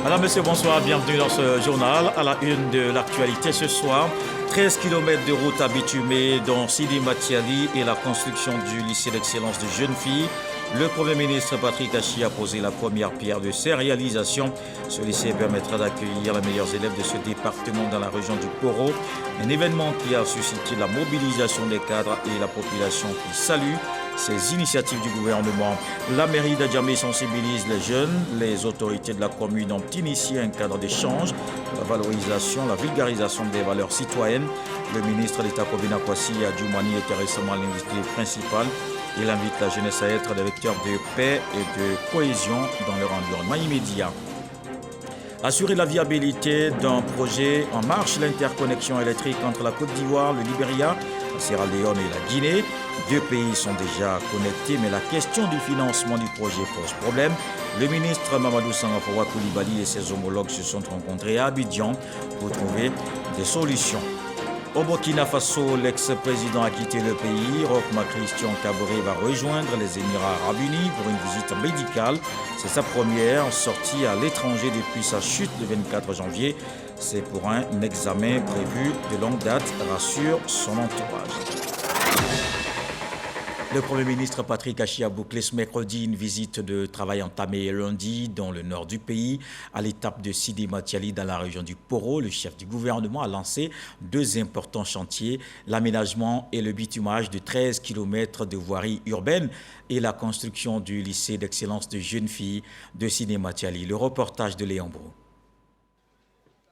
Madame, Monsieur, bonsoir, bienvenue dans ce journal. À la une de l'actualité ce soir, 13 km de route à bitumer dans Sidi Matiali et la construction du lycée d'excellence de jeunes filles. Le Premier ministre Patrick Achi a posé la première pierre de ses réalisations. Ce lycée permettra d'accueillir les meilleurs élèves de ce département dans la région du Poro. Un événement qui a suscité la mobilisation des cadres et la population qui salue ces initiatives du gouvernement. La mairie d'Adjamé sensibilise les jeunes. Les autorités de la commune ont initié un cadre d'échange pour la valorisation, la vulgarisation des valeurs citoyennes. Le ministre d'État Kobina Kwasi Adjoumani était récemment l'invité principal. Il invite la jeunesse à être des vecteurs de paix et de cohésion dans leur environnement immédiat. Assurer la viabilité d'un projet en marche, l'interconnexion électrique entre la Côte d'Ivoire, le Libéria, la Sierra Leone et la Guinée. Deux pays sont déjà connectés, mais la question du financement du projet pose problème. Le ministre Mamadou Sangafowa Koulibaly et ses homologues se sont rencontrés à Abidjan pour trouver des solutions. Au Burkina Faso, l'ex-président a quitté le pays. Rochma Christian Kaboré va rejoindre les Émirats Arabes Unis pour une visite médicale. C'est sa première sortie à l'étranger depuis sa chute le 24 janvier. C'est pour un examen prévu de longue date, rassure son entourage. Le Premier ministre Patrick Achi a bouclé ce mercredi une visite de travail entamée lundi dans le nord du pays. À l'étape de Sidi Matiali dans la région du Poro, le chef du gouvernement a lancé deux importants chantiers, l'aménagement et le bitumage de 13 km de voirie urbaine et la construction du lycée d'excellence de jeunes filles de Sidi Matiali. Le reportage de Léon Brou.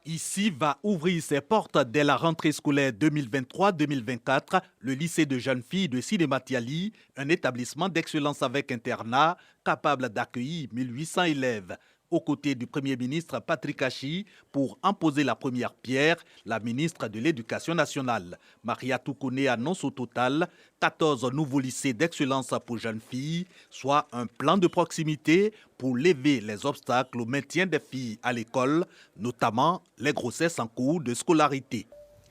Ici va ouvrir ses portes dès la rentrée scolaire 2023-2024, le lycée de jeunes filles de Sidi Matiali, un établissement d'excellence avec internat capable d'accueillir 1800 élèves. Aux côtés du Premier ministre Patrick Achi, pour en poser la première pierre, la ministre de l'Éducation nationale, Maria Toukouné, annonce au total 14 nouveaux lycées d'excellence pour jeunes filles, soit un plan de proximité pour lever les obstacles au maintien des filles à l'école, notamment les grossesses en cours de scolarité.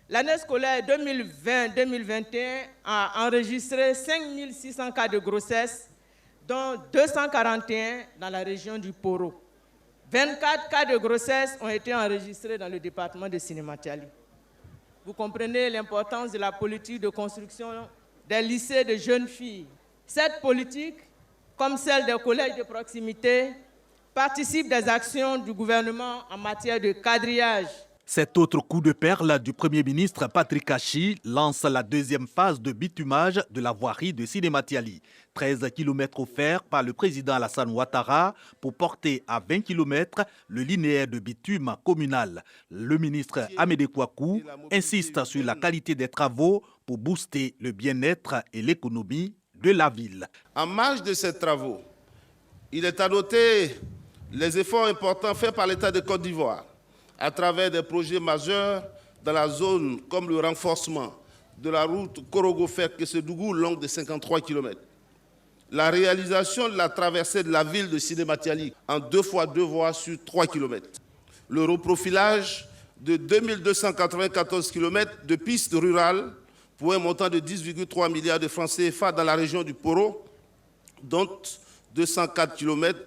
L'année scolaire 2020-2021 a enregistré 5600 cas de grossesse, dont 241 dans la région du Poro. 24 cas de grossesse ont été enregistrés dans le département de Sidi Matiali. Vous comprenez l'importance de la politique de construction des lycées de jeunes filles. Cette politique, comme celle des collèges de proximité, participe des actions du gouvernement en matière de quadrillage. Cet autre coup de perle du Premier ministre Patrick Achi lance la deuxième phase de bitumage de la voirie de Sidi Matiali. 13 km offerts par le président Alassane Ouattara pour porter à 20 km le linéaire de bitume communal. Le ministre Amédée Kouakou insiste sur la qualité des travaux pour booster le bien-être et l'économie de la ville. En marge de ces travaux, il est à noter les efforts importants faits par l'État de Côte d'Ivoire à travers des projets majeurs dans la zone comme le renforcement de la route Korogo-Fer-Kessedougou longue de 53 km. La réalisation de la traversée de la ville de Sidi Matiali en 2x2 voies sur 3 km. Le reprofilage de 2294 km de pistes rurales pour un montant de 10,3 milliards de francs CFA dans la région du Poro, dont 204 km,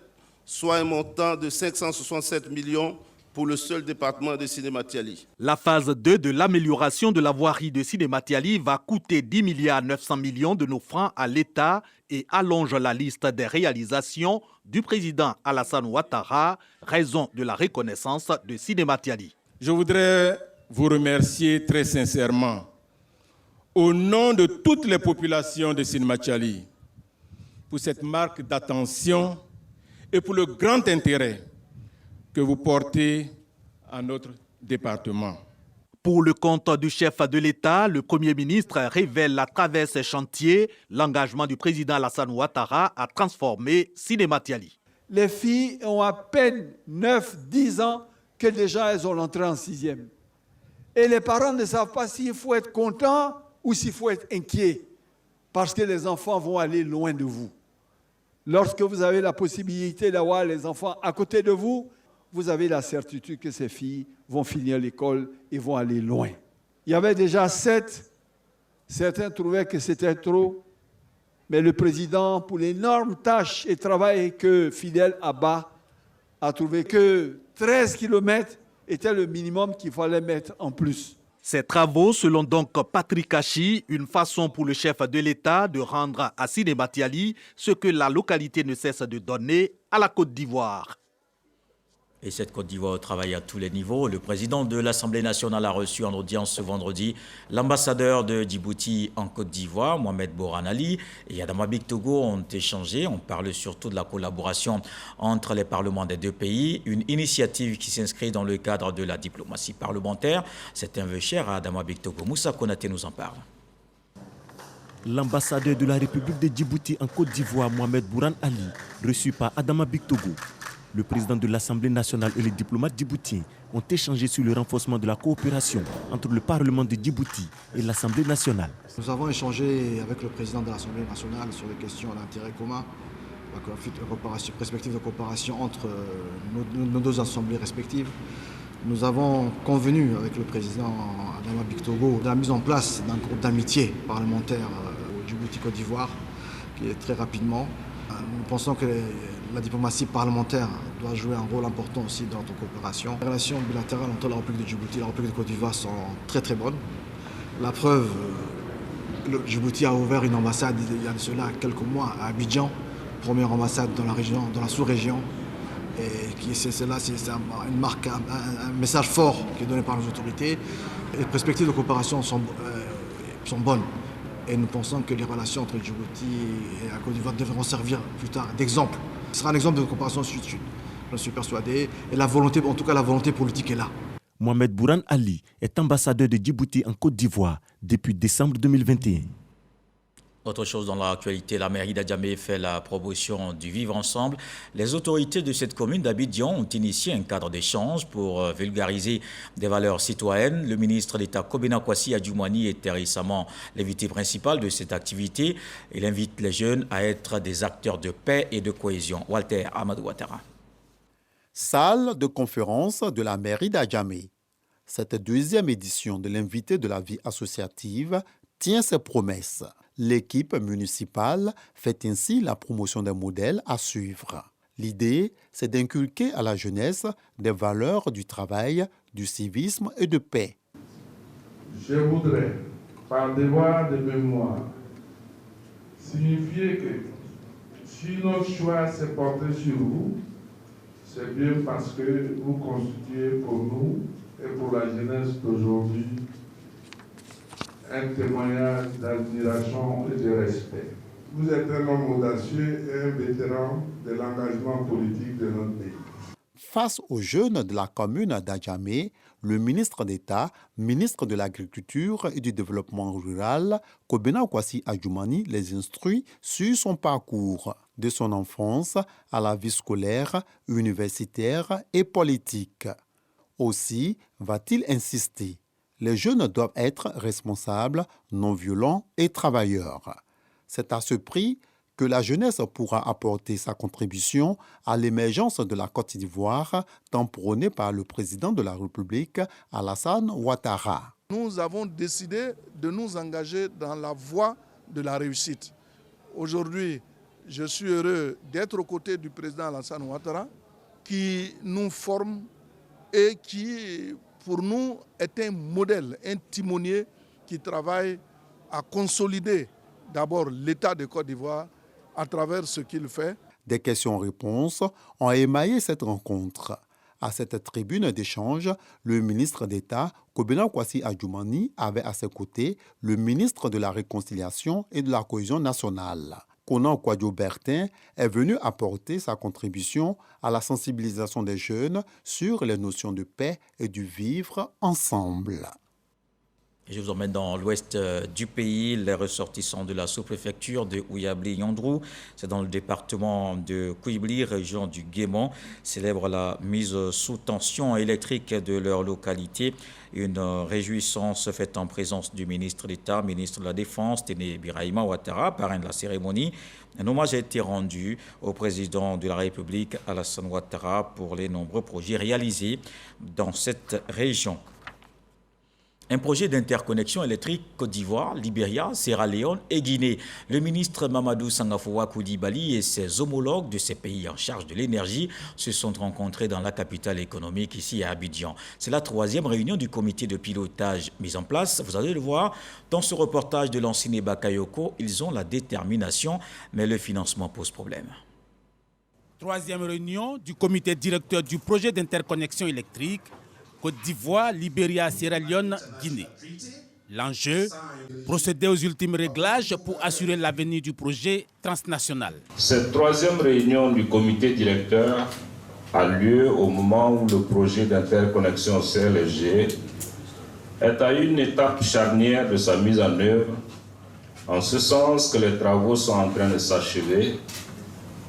soit un montant de 567 millions pour le seul département de Sidi Matiali. La phase 2 de l'amélioration de la voirie de Sidi Matiali va coûter 10 milliards 900 millions de nos francs à l'État et allonge la liste des réalisations du président Alassane Ouattara, raison de la reconnaissance de Sidi Matiali. Je voudrais vous remercier très sincèrement, au nom de toutes les populations de Sidi Matiali, pour cette marque d'attention et pour le grand intérêt que vous portez à notre département. Pour le compte du chef de l'État, le Premier ministre révèle à travers ces chantiers l'engagement du président Alassane Ouattara à transformer Sidi Matiali. Les filles ont à peine 9-10 ans que déjà elles ont l'entrée en 6e. Et les parents ne savent pas s'il faut être content ou s'il faut être inquiet, parce que les enfants vont aller loin de vous. Lorsque vous avez la possibilité d'avoir les enfants à côté de vous, vous avez la certitude que ces filles vont finir l'école et vont aller loin. Il y avait déjà 7, certains trouvaient que c'était trop, mais le président, pour l'énorme tâche et travail que Fidel Abba a trouvé que 13 km était le minimum qu'il fallait mettre en plus. Ces travaux, selon donc Patrick Achi, une façon pour le chef de l'État de rendre à Sidé Matiali ce que la localité ne cesse de donner à la Côte d'Ivoire. Et cette Côte d'Ivoire travaille à tous les niveaux. Le président de l'Assemblée nationale a reçu en audience ce vendredi l'ambassadeur de Djibouti en Côte d'Ivoire, Mohamed Boran Ali, et Adama Bictogo ont échangé. On parle surtout de la collaboration entre les parlements des deux pays, une initiative qui s'inscrit dans le cadre de la diplomatie parlementaire. C'est un vœu cher à Adama Bictogo. Moussa Konaté nous en parle. L'ambassadeur de la République de Djibouti en Côte d'Ivoire, Mohamed Boran Ali, reçu par Adama Bictogo. Le président de l'Assemblée nationale et les diplomates djiboutiens ont échangé sur le renforcement de la coopération entre le Parlement de Djibouti et l'Assemblée nationale. Nous avons échangé avec le président de l'Assemblée nationale sur les questions d'intérêt commun, la perspective de coopération entre nos deux assemblées respectives. Nous avons convenu avec le président Adama Bictogo de la mise en place d'un groupe d'amitié parlementaire au Djibouti-Côte d'Ivoire, qui est très rapidement. Nous pensons que la diplomatie parlementaire doit jouer un rôle important aussi dans notre coopération. Les relations bilatérales entre la République de Djibouti et la République de Côte d'Ivoire sont très très bonnes. La preuve, le Djibouti a ouvert une ambassade il y a de cela quelques mois à Abidjan, première ambassade dans la région, dans la sous-région. Et c'est une marque, un message fort qui est donné par nos autorités. Les perspectives de coopération sont bonnes. Et nous pensons que les relations entre Djibouti et la Côte d'Ivoire devront servir plus tard d'exemple. Ce sera un exemple de coopération sud-sud, j'en suis persuadé. Et la volonté, en tout cas la volonté politique est là. Mohamed Boran Ali est ambassadeur de Djibouti en Côte d'Ivoire depuis décembre 2021. Autre chose dans l'actualité, la mairie d'Adjamé fait la promotion du vivre ensemble. Les autorités de cette commune d'Abidjan ont initié un cadre d'échange pour vulgariser des valeurs citoyennes. Le ministre d'État Kobena Kwasi Adjoumani était récemment l'invité principal de cette activité. Il invite les jeunes à être des acteurs de paix et de cohésion. Walter Amadou Ouattara. Salle de conférence de la mairie d'Adjamé. Cette deuxième édition de l'invité de la vie associative tient ses promesses. L'équipe municipale fait ainsi la promotion d'un modèle à suivre. L'idée, c'est d'inculquer à la jeunesse des valeurs du travail, du civisme et de paix. Je voudrais, par devoir de mémoire, signifier que si notre choix s'est porté sur vous, c'est bien parce que vous constituez pour nous et pour la jeunesse d'aujourd'hui un témoignage d'admiration et de respect. Vous êtes un homme audacieux et un vétéran de l'engagement politique de notre pays. Face aux jeunes de la commune d'Adjamé, le ministre d'État, ministre de l'Agriculture et du Développement rural, Kobena Kwasi Adjoumani, les instruit sur son parcours, de son enfance à la vie scolaire, universitaire et politique. Aussi va-t-il insister. Les jeunes doivent être responsables, non violents et travailleurs. C'est à ce prix que la jeunesse pourra apporter sa contribution à l'émergence de la Côte d'Ivoire, tant prônée par le président de la République, Alassane Ouattara. Nous avons décidé de nous engager dans la voie de la réussite. Aujourd'hui, je suis heureux d'être aux côtés du président Alassane Ouattara, qui nous forme et qui, pour nous, est un modèle, un timonier qui travaille à consolider d'abord l'État de Côte d'Ivoire à travers ce qu'il fait. Des questions-réponses ont émaillé cette rencontre. À cette tribune d'échange, le ministre d'État, Kobena Kwasi Adjoumani, avait à ses côtés le ministre de la Réconciliation et de la Cohésion nationale. Konan Kwadjo Bertin est venu apporter sa contribution à la sensibilisation des jeunes sur les notions de paix et du vivre ensemble. Je vous emmène dans l'ouest du pays. Les ressortissants de la sous-préfecture de Ouyabli-Yandrou, c'est dans le département de Kouibli, région du Guémon, célèbrent la mise sous tension électrique de leur localité. Une réjouissance faite en présence du ministre d'État, ministre de la Défense, Téné Birahima Ouattara, parrain de la cérémonie. Un hommage a été rendu au président de la République, Alassane Ouattara, pour les nombreux projets réalisés dans cette région. Un projet d'interconnexion électrique Côte d'Ivoire, Libéria, Sierra Leone et Guinée. Le ministre Mamadou Sangafoua Koulibaly et ses homologues de ces pays en charge de l'énergie se sont rencontrés dans la capitale économique ici à Abidjan. C'est la 3e réunion du comité de pilotage mise en place. Vous allez le voir dans ce reportage de l'ancien Bakayoko. Ils ont la détermination, mais le financement pose problème. 3e réunion du comité directeur du projet d'interconnexion électrique Côte d'Ivoire, Libéria, Sierra Leone, Guinée. L'enjeu, procéder aux ultimes réglages pour assurer l'avenir du projet transnational. Cette 3e réunion du comité directeur a lieu au moment où le projet d'interconnexion CLSG est à une étape charnière de sa mise en œuvre, en ce sens que les travaux sont en train de s'achever,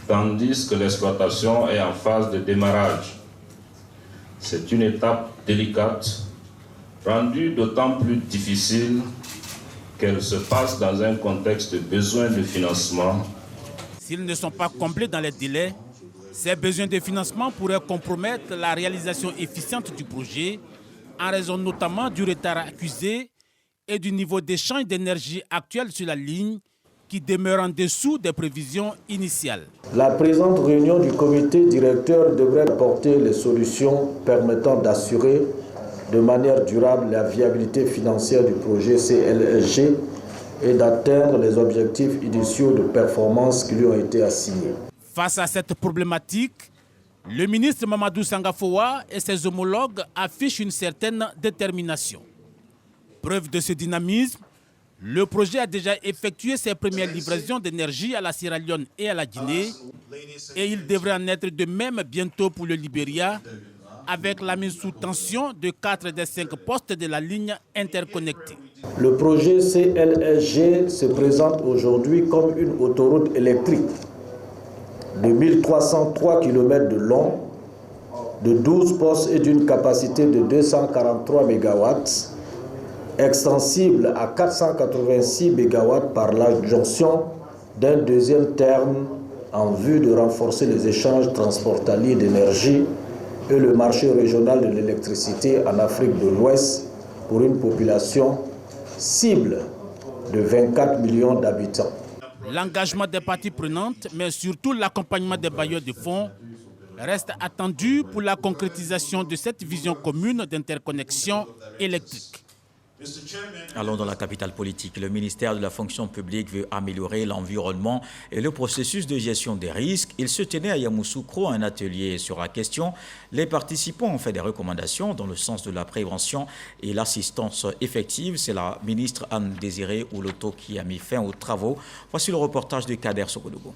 tandis que l'exploitation est en phase de démarrage. C'est une étape délicate, rendue d'autant plus difficile qu'elle se passe dans un contexte de besoin de financement. S'ils ne sont pas complets dans les délais, ces besoins de financement pourraient compromettre la réalisation efficiente du projet, en raison notamment du retard accusé et du niveau d'échange d'énergie actuel sur la ligne, qui demeure en dessous des prévisions initiales. La présente réunion du comité directeur devrait apporter les solutions permettant d'assurer de manière durable la viabilité financière du projet CLSG et d'atteindre les objectifs initiaux de performance qui lui ont été assignés. Face à cette problématique, le ministre Mamadou Sangafoua et ses homologues affichent une certaine détermination. Preuve de ce dynamisme, le projet a déjà effectué ses premières livraisons d'énergie à la Sierra Leone et à la Guinée et il devrait en être de même bientôt pour le Libéria avec la mise sous tension de 4 des 5 postes de la ligne interconnectée. Le projet CLSG se présente aujourd'hui comme une autoroute électrique de 1303 km de long, de 12 postes et d'une capacité de 243 MW, extensible à 486 MW par l'adjonction d'un deuxième terme en vue de renforcer les échanges transfrontaliers d'énergie et le marché régional de l'électricité en Afrique de l'Ouest pour une population cible de 24 millions d'habitants. L'engagement des parties prenantes, mais surtout l'accompagnement des bailleurs de fonds, reste attendu pour la concrétisation de cette vision commune d'interconnexion électrique. Allons dans la capitale politique. Le ministère de la fonction publique veut améliorer l'environnement et le processus de gestion des risques. Il se tenait à Yamoussoukro un atelier sur la question. Les participants ont fait des recommandations dans le sens de la prévention et l'assistance effective. C'est la ministre Anne-Désirée Ouloto qui a mis fin aux travaux. Voici le reportage de Kader Sokodogo.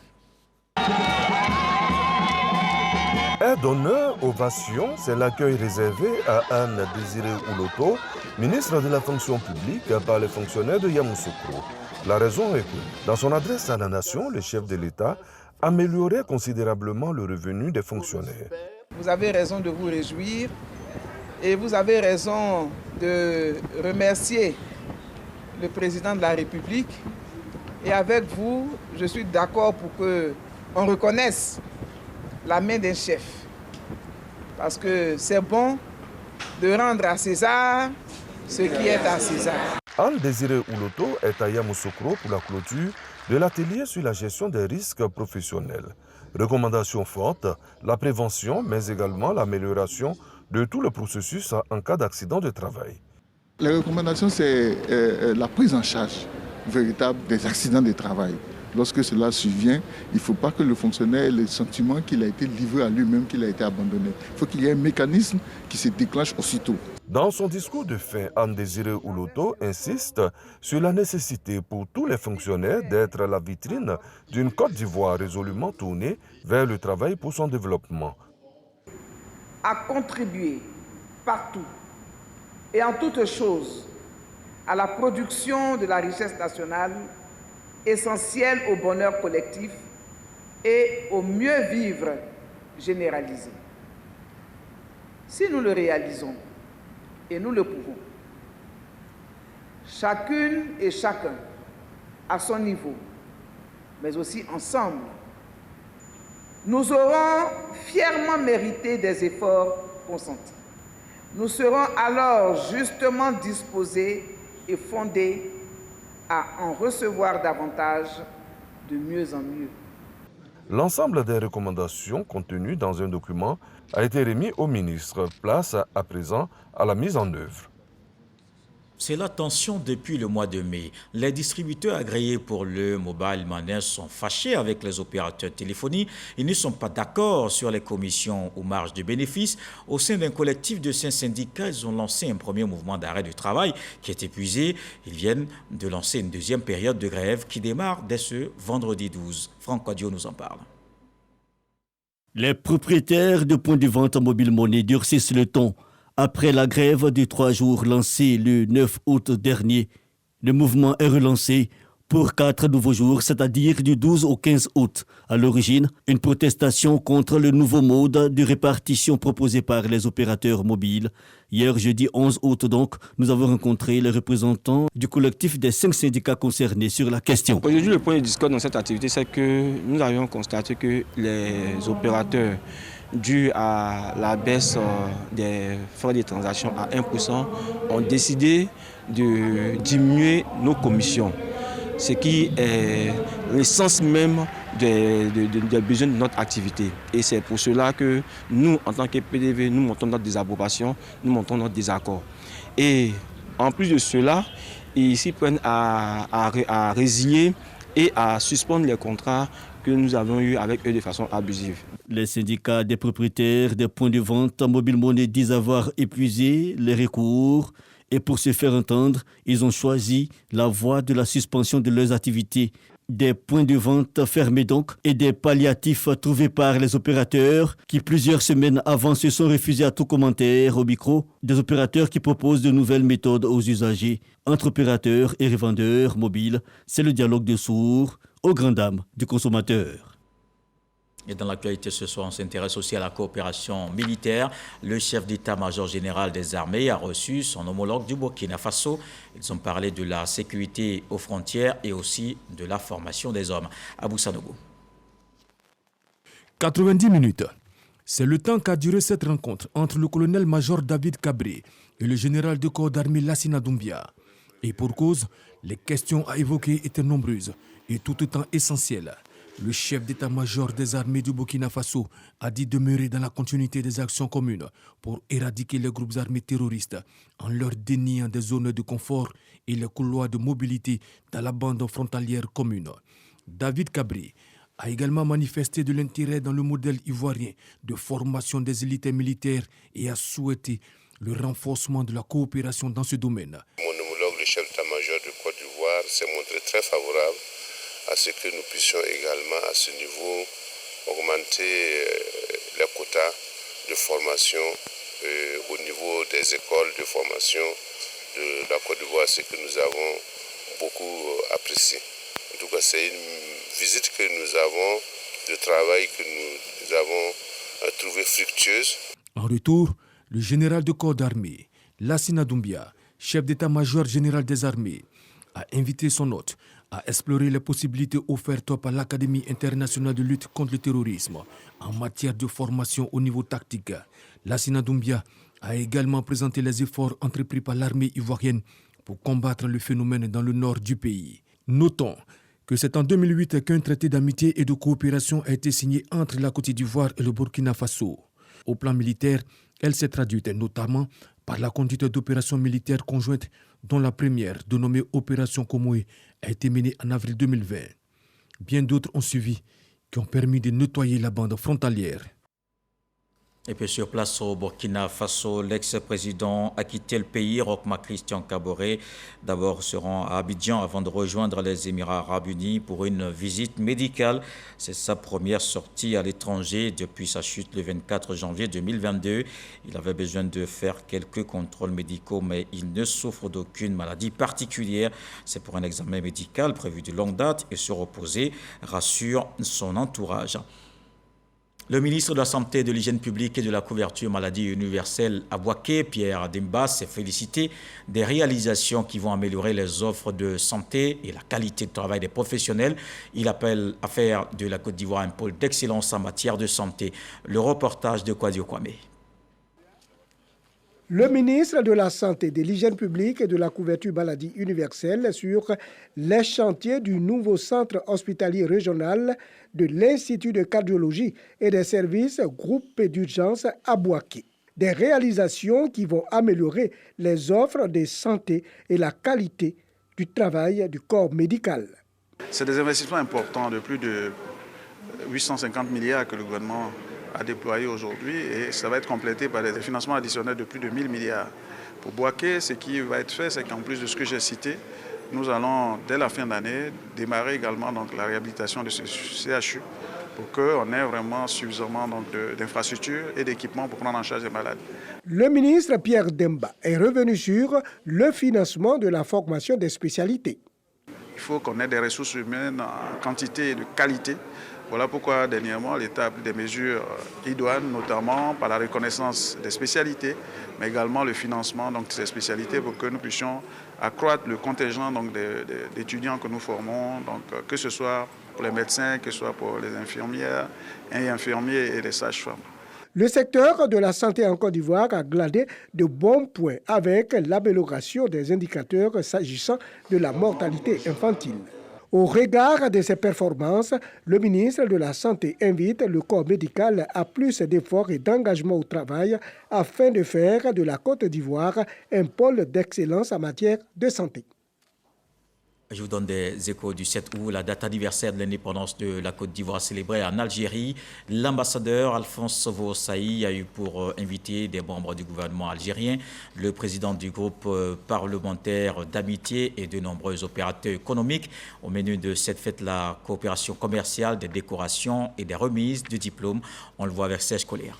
Un d'honneur, ovation, c'est l'accueil réservé à Anne-Désirée Ouloto, ministre de la fonction publique, par les fonctionnaires de Yamoussoukro. La raison est que, dans son adresse à la nation, le chef de l'État améliorait considérablement le revenu des fonctionnaires. Vous avez raison de vous réjouir et vous avez raison de remercier le président de la République. Et avec vous, je suis d'accord pour qu'on reconnaisse la main d'un chef. Parce que c'est bon de rendre à César ce qui est à César. Anne-Désirée Ouloto est à Yamoussoukro pour la clôture de l'atelier sur la gestion des risques professionnels. Recommandations fortes, la prévention, mais également l'amélioration de tout le processus en cas d'accident de travail. Les recommandations, c'est la prise en charge véritable des accidents de travail. Lorsque cela survient, il ne faut pas que le fonctionnaire ait le sentiment qu'il a été livré à lui-même, qu'il a été abandonné. Il faut qu'il y ait un mécanisme qui se déclenche aussitôt. Dans son discours de fin, Anne-Désirée Ouloto insiste sur la nécessité pour tous les fonctionnaires d'être la vitrine d'une Côte d'Ivoire résolument tournée vers le travail pour son développement. À contribuer partout et en toutes choses à la production de la richesse nationale, essentielle au bonheur collectif et au mieux vivre généralisé. Si nous le réalisons, et nous le pouvons, chacune et chacun à son niveau, mais aussi ensemble, nous aurons fièrement mérité des efforts consentis. Nous serons alors justement disposés et fondés à en recevoir davantage de mieux en mieux. L'ensemble des recommandations contenues dans un document a été remis au ministre. Place à présent à la mise en œuvre. C'est la tension depuis le mois de mai. Les distributeurs agréés pour le mobile money sont fâchés avec les opérateurs téléphoniques. Ils ne sont pas d'accord sur les commissions aux marges de bénéfices. Au sein d'un collectif de 5 syndicats, ils ont lancé un premier mouvement d'arrêt du travail qui est épuisé. Ils viennent de lancer une deuxième période de grève qui démarre dès ce vendredi 12. Franck Quadio nous en parle. Les propriétaires de points de vente mobile money durcissent le ton. Après la grève de 3 jours lancée le 9 août dernier, le mouvement est relancé pour 4 nouveaux jours, c'est-à-dire du 12 au 15 août. À l'origine, une protestation contre le nouveau mode de répartition proposé par les opérateurs mobiles. Hier, jeudi 11 août donc, nous avons rencontré les représentants du collectif des 5 syndicats concernés sur la question. Aujourd'hui, le point de discorde dans cette activité, c'est que nous avions constaté que les opérateurs, dû à la baisse des frais de transaction à 1%, ont décidé de diminuer nos commissions, ce qui est l'essence même des besoins de notre activité. Et c'est pour cela que nous, en tant que PDV, nous montons notre désapprobation, nous montons notre désaccord. Et en plus de cela, ils s'y prennent à résilier et à suspendre les contrats que nous avons eu avec eux de façon abusive. Les syndicats des propriétaires des points de vente mobile money disent avoir épuisé les recours et pour se faire entendre, ils ont choisi la voie de la suspension de leurs activités. Des points de vente fermés donc et des palliatifs trouvés par les opérateurs qui plusieurs semaines avant se sont refusés à tout commentaire au micro. Des opérateurs qui proposent de nouvelles méthodes aux usagers. Entre opérateurs et revendeurs mobiles, c'est le dialogue de sourds aux grandes dames du consommateur. Et dans l'actualité ce soir, on s'intéresse aussi à la coopération militaire. Le chef d'état-major général des armées a reçu son homologue du Burkina Faso. Ils ont parlé de la sécurité aux frontières et aussi de la formation des hommes. Abou Sanogo. 90 minutes. C'est le temps qu'a duré cette rencontre entre le colonel-major David Cabré et le général de corps d'armée Lassina Doumbia. Et pour cause, les questions à évoquer étaient nombreuses et tout autant essentielles. Le chef d'état-major des armées du Burkina Faso a dit demeurer dans la continuité des actions communes pour éradiquer les groupes armés terroristes en leur déniant des zones de confort et les couloirs de mobilité dans la bande frontalière commune. David Cabré a également manifesté de l'intérêt dans le modèle ivoirien de formation des élites militaires et a souhaité le renforcement de la coopération dans ce domaine. Mon homologue, le chef d'état-major de Côte d'Ivoire, s'est montré très favorable à ce que nous puissions également, à ce niveau, augmenter les quotas de formation au niveau des écoles de formation de la Côte d'Ivoire, ce que nous avons beaucoup apprécié. En tout cas, c'est une visite que nous avons, de travail que nous avons trouvé fructueuse. En retour, le général de corps d'armée, Lassina Doumbia, chef d'état-major général des armées, a invité son hôte à explorer les possibilités offertes par l'Académie internationale de lutte contre le terrorisme en matière de formation au niveau tactique. Lassina Doumbia a également présenté les efforts entrepris par l'armée ivoirienne pour combattre le phénomène dans le nord du pays. Notons que c'est en 2008 qu'un traité d'amitié et de coopération a été signé entre la Côte d'Ivoire et le Burkina Faso. Au plan militaire, elle s'est traduite notamment par la conduite d'opérations militaires conjointes dont la première, dénommée Opération Komoé, a été menée en avril 2020. Bien d'autres ont suivi qui ont permis de nettoyer la bande frontalière. Et puis sur place au Burkina Faso, l'ex-président a quitté le pays, Rochma Christian Kaboré. D'abord se rend à Abidjan avant de rejoindre les Émirats arabes unis pour une visite médicale. C'est sa première sortie à l'étranger depuis sa chute le 24 janvier 2022. Il avait besoin de faire quelques contrôles médicaux, mais il ne souffre d'aucune maladie particulière. C'est pour un examen médical prévu de longue date et se reposer, rassure son entourage. Le ministre de la Santé, de l'Hygiène publique et de la couverture maladie universelle à Bouaké, Pierre Demba, s'est félicité des réalisations qui vont améliorer les offres de santé et la qualité de travail des professionnels. Il appelle à faire de la Côte d'Ivoire un pôle d'excellence en matière de santé. Le reportage de Kwadio Kwame. Le ministre de la Santé, de l'Hygiène publique et de la couverture maladie universelle sur les chantiers du nouveau centre hospitalier régional de l'Institut de cardiologie et des services groupe d'urgence à Bouaké. Des réalisations qui vont améliorer les offres de santé et la qualité du travail du corps médical. C'est des investissements importants de plus de 850 milliards que le gouvernement a déployé aujourd'hui et ça va être complété par des financements additionnels de plus de 1000 milliards. Pour Bouaké, ce qui va être fait, c'est qu'en plus de ce que j'ai cité, nous allons, dès la fin d'année, démarrer également donc, la réhabilitation de ce CHU pour qu'on ait vraiment suffisamment d'infrastructures et d'équipements pour prendre en charge les malades. Le ministre Pierre Demba est revenu sur le financement de la formation des spécialités. Il faut qu'on ait des ressources humaines en quantité et de qualité. Voilà pourquoi, dernièrement, l'État a pris des mesures idoines, notamment par la reconnaissance des spécialités, mais également le financement de ces spécialités pour que nous puissions accroître le contingent d'étudiants que nous formons, que ce soit pour les médecins, que ce soit pour les infirmières et infirmiers et les sages-femmes. Le secteur de la santé en Côte d'Ivoire a gladé de bons points avec l'amélioration des indicateurs s'agissant de la mortalité infantile. Au regard de ces performances, le ministre de la Santé invite le corps médical à plus d'efforts et d'engagement au travail afin de faire de la Côte d'Ivoire un pôle d'excellence en matière de santé. Je vous donne des échos du 7 août, la date anniversaire de l'indépendance de la Côte d'Ivoire célébrée en Algérie. L'ambassadeur Alphonse Vosaï a eu pour invité des membres du gouvernement algérien, le président du groupe parlementaire d'amitié et de nombreux opérateurs économiques. Au menu de cette fête, la coopération commerciale, des décorations et des remises de diplômes. On le voit avec Serge Collier.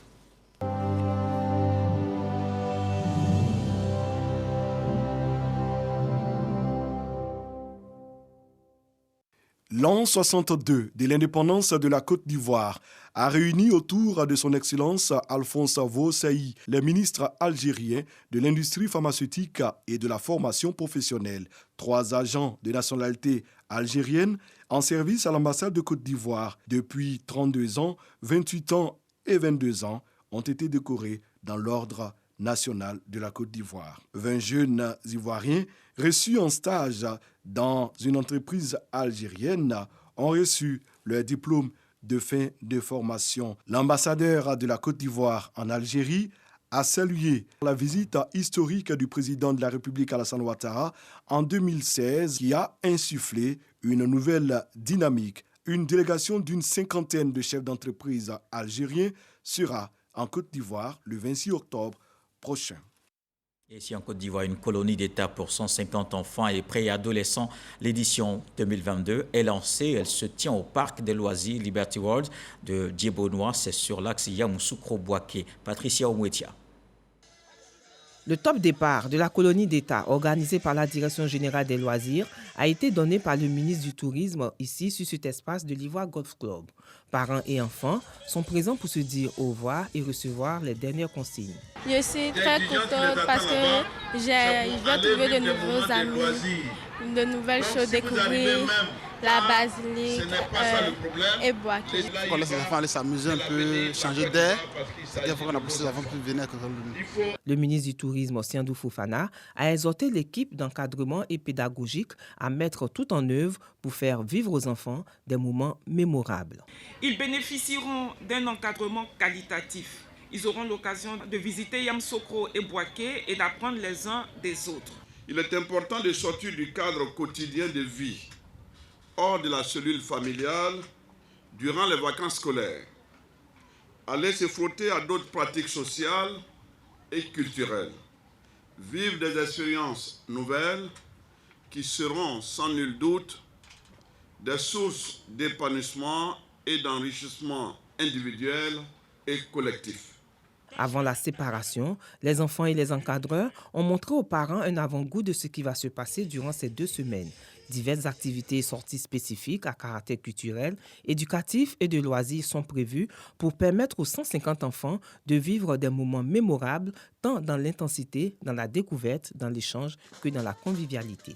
L'an 62 de l'indépendance de la Côte d'Ivoire a réuni autour de son Excellence Alphonse Vosaï les ministres algériens de l'industrie pharmaceutique et de la formation professionnelle. 3 agents de nationalité algérienne en service à l'ambassade de Côte d'Ivoire depuis 32 ans, 28 ans et 22 ans ont été décorés dans l'ordre national de la Côte d'Ivoire. 20 jeunes Ivoiriens reçus en stage dans une entreprise algérienne ont reçu leur diplôme de fin de formation. L'ambassadeur de la Côte d'Ivoire en Algérie a salué la visite historique du président de la République Alassane Ouattara en 2016 qui a insufflé une nouvelle dynamique. Une délégation d'une 50aine de chefs d'entreprise algériens sera en Côte d'Ivoire le 26 octobre prochain. Ici en Côte d'Ivoire, une colonie d'État pour 150 enfants et préadolescents. L'édition 2022 est lancée. Elle se tient au parc des loisirs Liberty World de Djebonois. C'est sur l'axe Yamoussoukro-Bouaké. Patricia Omouetia. Le top départ de la colonie d'État organisée par la Direction générale des loisirs a été donné par le ministre du Tourisme ici sur cet espace de l'Ivoire Golf Club. Parents et enfants sont présents pour se dire au revoir et recevoir les dernières consignes. Je suis très contente parce que je vais trouver de nouveaux amis, de nouvelles choses, découvrir la basilique et Bouaké. Il faut qu'on laisse les enfants aller s'amuser un peu, changer d'air. Il faut qu'on a poussé les enfants plus venir que le ministre du Tourisme, Siandou Fofana, a exhorté l'équipe d'encadrement et pédagogique à mettre tout en œuvre pour faire vivre aux enfants des moments mémorables. Ils bénéficieront d'un encadrement qualitatif. Ils auront l'occasion de visiter Yamoussoukro et Bouaké et d'apprendre les uns des autres. Il est important de sortir du cadre quotidien de vie, hors de la cellule familiale, durant les vacances scolaires. aller se frotter à d'autres pratiques sociales et culturelles, vivre des expériences nouvelles qui seront sans nul doute des sources d'épanouissement et d'enrichissement individuel et collectif. Avant la séparation, les enfants et les encadreurs ont montré aux parents un avant-goût de ce qui va se passer durant ces 2 semaines. Diverses activités et sorties spécifiques à caractère culturel, éducatif et de loisirs sont prévues pour permettre aux 150 enfants de vivre des moments mémorables tant dans l'intensité, dans la découverte, dans l'échange que dans la convivialité.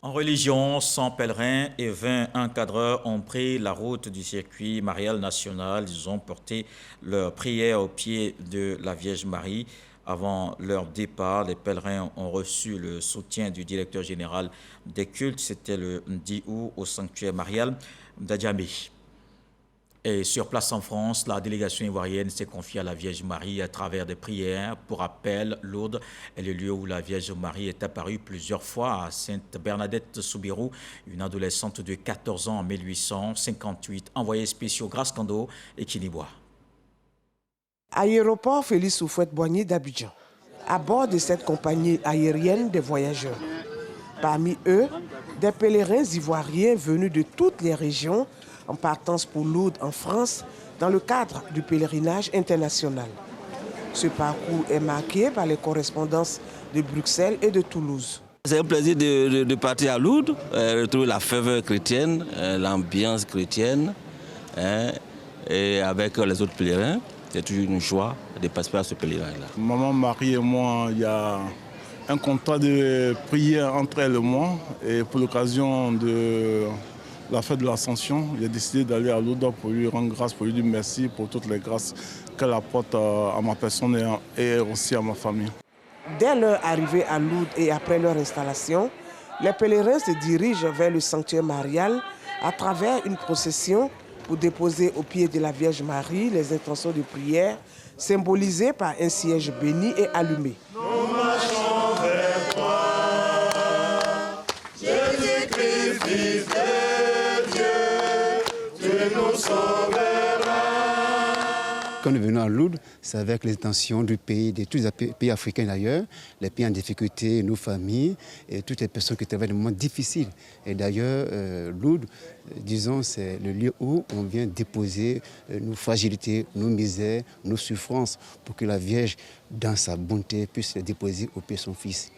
En religion, 100 pèlerins et 20 encadreurs ont pris la route du circuit marial national. Ils ont porté leur prière au pied de la Vierge Marie. Avant leur départ, les pèlerins ont reçu le soutien du directeur général des cultes. C'était le 10 août au sanctuaire marial d'Adjamé. Et sur place en France, la délégation ivoirienne s'est confiée à la Vierge Marie à travers des prières. Pour rappel, Lourdes est le lieu où la Vierge Marie est apparue plusieurs fois à Sainte-Bernadette Soubirous, une adolescente de 14 ans en 1858. Envoyés spéciaux Grace Kando et Kinibois. À l'aéroport Félix Houphouët-Boigny d'Abidjan, à bord de cette compagnie aérienne des voyageurs. Parmi eux, des pèlerins ivoiriens venus de toutes les régions en partance pour Lourdes en France dans le cadre du pèlerinage international. Ce parcours est marqué par les correspondances de Bruxelles et de Toulouse. C'est un plaisir de partir à Lourdes, retrouver la ferveur chrétienne, l'ambiance chrétienne, et avec les autres pèlerins. C'est toujours une joie de participer à ce pèlerinage-là. Maman Marie et moi, il y a un contrat de prière entre elle et moi. Et pour l'occasion de la fête de l'Ascension, j'ai décidé d'aller à Lourdes pour lui rendre grâce, pour lui dire merci pour toutes les grâces qu'elle apporte à ma personne et aussi à ma famille. Dès leur arrivée à Lourdes et après leur installation, les pèlerins se dirigent vers le sanctuaire marial à travers une procession pour déposer au pied de la Vierge Marie les intentions de prière symbolisées par un siège béni et allumé. Nous marchons vers toi, Jésus-Christ, Fils de Dieu, tu nous sauveras. Quand nous venons à Lourdes, c'est avec les intentions du pays, de tous les pays africains d'ailleurs, les pays en difficulté, nos familles et toutes les personnes qui travaillent dans des moments difficiles. Et d'ailleurs, Lourdes, disons, c'est le lieu où on vient déposer nos fragilités, nos misères, nos souffrances, pour que la Vierge, dans sa bonté, puisse les déposer au pied de son Fils.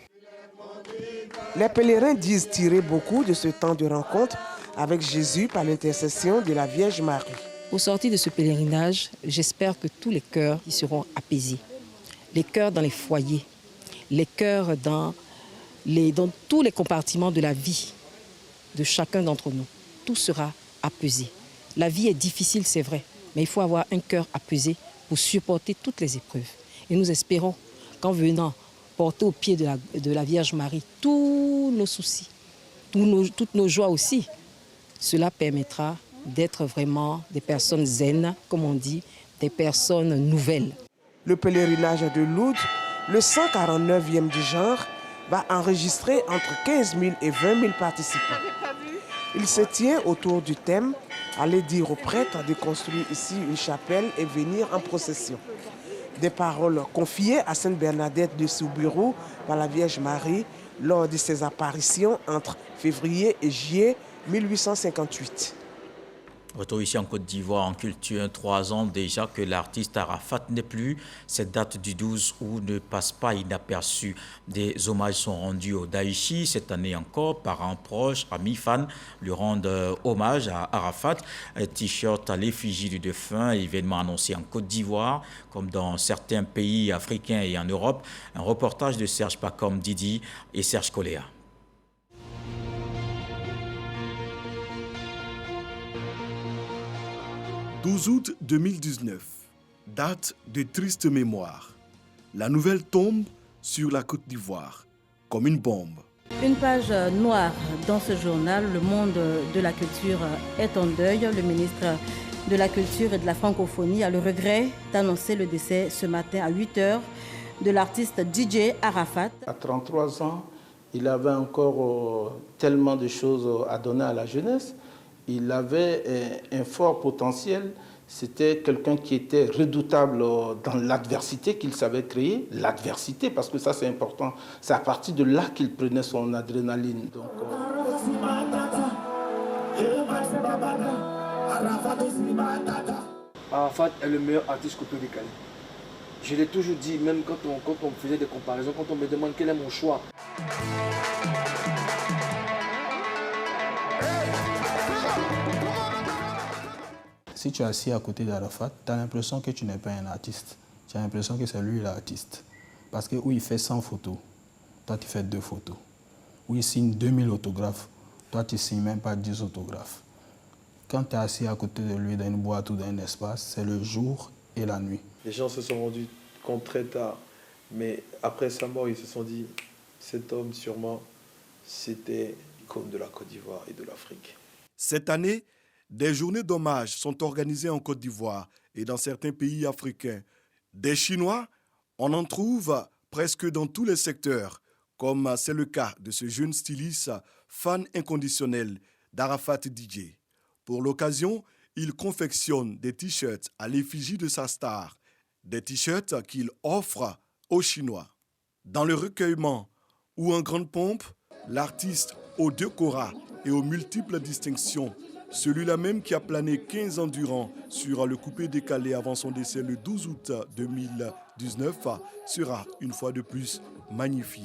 Les pèlerins disent tirer beaucoup de ce temps de rencontre avec Jésus par l'intercession de la Vierge Marie. Au sortir de ce pèlerinage, j'espère que tous les cœurs y seront apaisés. Les cœurs dans les foyers, les cœurs dans tous les compartiments de la vie de chacun d'entre nous. Tout sera apaisé. La vie est difficile, c'est vrai, mais il faut avoir un cœur apaisé pour supporter toutes les épreuves. Et nous espérons qu'en venant porter au pied de la Vierge Marie tous nos soucis, toutes nos joies aussi, cela permettra d'être vraiment des personnes zen, comme on dit, des personnes nouvelles. Le pèlerinage de Lourdes, le 149e du genre, va enregistrer entre 15 000 et 20 000 participants. Il se tient autour du thème « Aller dire aux prêtres de construire ici une chapelle et venir en procession ». Des paroles confiées à Sainte Bernadette de Soubirous par la Vierge Marie lors de ses apparitions entre février et juillet 1858. Retour ici en Côte d'Ivoire en culture, 3 ans déjà que l'artiste Arafat n'est plus. Cette date du 12 août ne passe pas inaperçue. Des hommages sont rendus au Daïchi. Cette année encore, parents proches, amis, fans lui rendent hommage à Arafat. Un t-shirt à l'effigie du défunt, événement annoncé en Côte d'Ivoire, comme dans certains pays africains et en Europe. Un reportage de Serge Pacom Didi et Serge Coléa. 12 août 2019, date de triste mémoire. La nouvelle tombe sur la Côte d'Ivoire, comme une bombe. Une page noire dans ce journal, le monde de la culture est en deuil. Le ministre de la Culture et de la Francophonie a le regret d'annoncer le décès ce matin à 8 h de l'artiste DJ Arafat. À 33 ans, il avait encore tellement de choses à donner à la jeunesse. Il avait un fort potentiel, C'était quelqu'un qui était redoutable dans l'adversité qu'il savait créer. L'adversité, parce que ça c'est important. C'est à partir de là qu'il prenait son adrénaline. Donc, Arafat est le meilleur artiste qu'on peut décaler. Je l'ai toujours dit, même quand on faisait des comparaisons, quand on me demande quel est mon choix. Si tu es assis à côté d'Arafat, tu as l'impression que tu n'es pas un artiste. Tu as l'impression que c'est lui l'artiste. Parce que où il fait 100 photos, toi tu fais 2 photos. Où il signe 2000 autographes, toi tu ne signes même pas 10 autographes. Quand tu es assis à côté de lui dans une boîte ou dans un espace, c'est le jour et la nuit. Les gens se sont rendus compte très tard, mais après sa mort, ils se sont dit, cet homme sûrement, c'était l'icône de la Côte d'Ivoire et de l'Afrique. Cette année, des journées d'hommage sont organisées en Côte d'Ivoire et dans certains pays africains. Des Chinois, on en trouve presque dans tous les secteurs, comme c'est le cas de ce jeune styliste fan inconditionnel d'Arafat DJ. Pour l'occasion, il confectionne des t-shirts à l'effigie de sa star, des t-shirts qu'il offre aux Chinois. Dans le recueillement ou en grande pompe, l'artiste aux 2 koras et aux multiples distinctions, celui-là même qui a plané 15 ans durant sur le coupé décalé avant son décès le 12 août 2019, sera une fois de plus magnifié.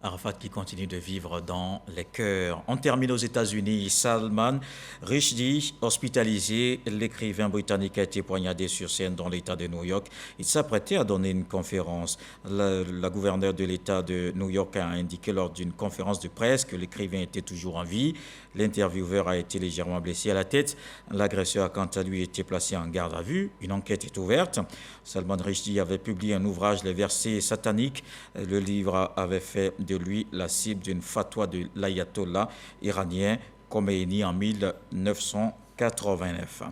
Arafat qui continue de vivre dans les cœurs. On termine aux États-Unis. Salman Rushdie, hospitalisé, l'écrivain britannique a été poignardé sur scène dans l'État de New York. Il s'apprêtait à donner une conférence. La gouverneure de l'État de New York a indiqué lors d'une conférence de presse que l'écrivain était toujours en vie. L'intervieweur a été légèrement blessé à la tête. L'agresseur a quant à lui été placé en garde à vue. Une enquête est ouverte. Salman Rushdie avait publié un ouvrage, Les versets sataniques. Le livre avait fait de lui la cible d'une fatwa de l'ayatollah iranien Khomeini en 1989.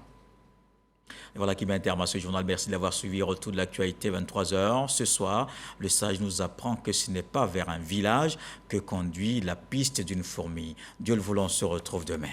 Et voilà qui met un terme à ce journal. Merci d'avoir suivi. Retour de l'actualité 23h. Ce soir, le sage nous apprend que ce n'est pas vers un village que conduit la piste d'une fourmi. Dieu le voulant, on se retrouve demain.